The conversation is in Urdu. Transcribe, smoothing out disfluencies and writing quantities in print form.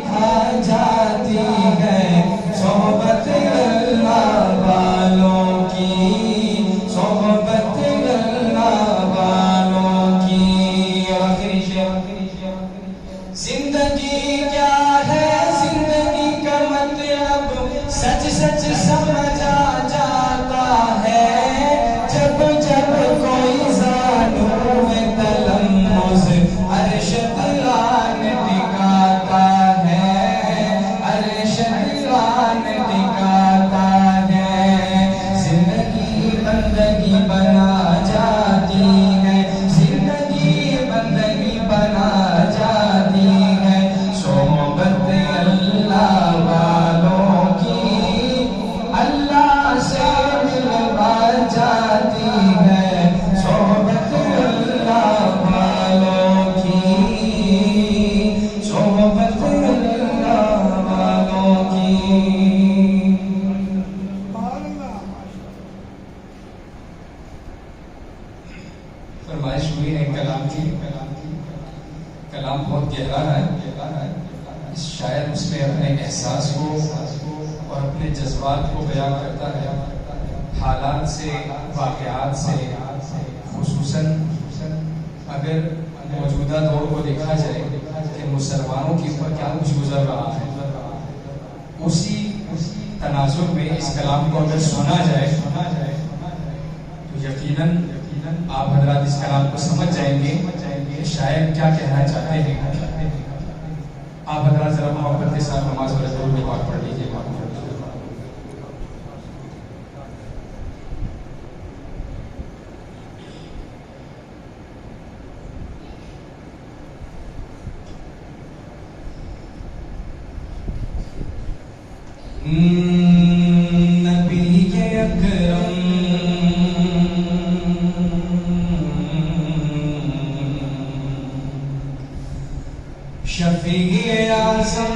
کھا جاتی ہے صحبت اللہ والوں کی، صحبت اللہ والوں کی۔ آخری شعر، زندگی کیا ہے زندگی کا مطلب سچ سچ سمجھ آ جاتا ہے، جب جب کوئی زانو میں تلمس عرش دلان ٹکاتا ہے، عرش دلان ٹکاتا ہے۔ زندگی بندگی بنا جاتی ہے، زندگی بندگی بنا جاتی ہے، صحبت اللہ والوں کی اللہ سے ملوا جاتی ہے، صحبت اللہ والوں کی، صحبت اللہ والوں کی۔ فرمائش ہوئی ہے کلام کی، کلام بہت گہرا ہے، شاعر اس میں اپنے احساس کو اور اپنے جذبات کو بیان کرتا ہے، حالات سے، واقعات سے، خصوصاً اگر موجودہ دور کو دیکھا جائے کہ مسلمانوں کے اوپر کیا کچھ گزر رہا ہے، اسی تناظر میں اس کلام کو اگر سنا جائے تو یقیناً آپ حضرات اس کلام کو سمجھ جائیں گے کہ شاعر کیا کہنا چاہتے ہیں۔ آپ حضرات ذرا محبت کے ساتھ نماز والے درود پاک پڑھ لیجیے۔ نبی اکرم شفیع اعظم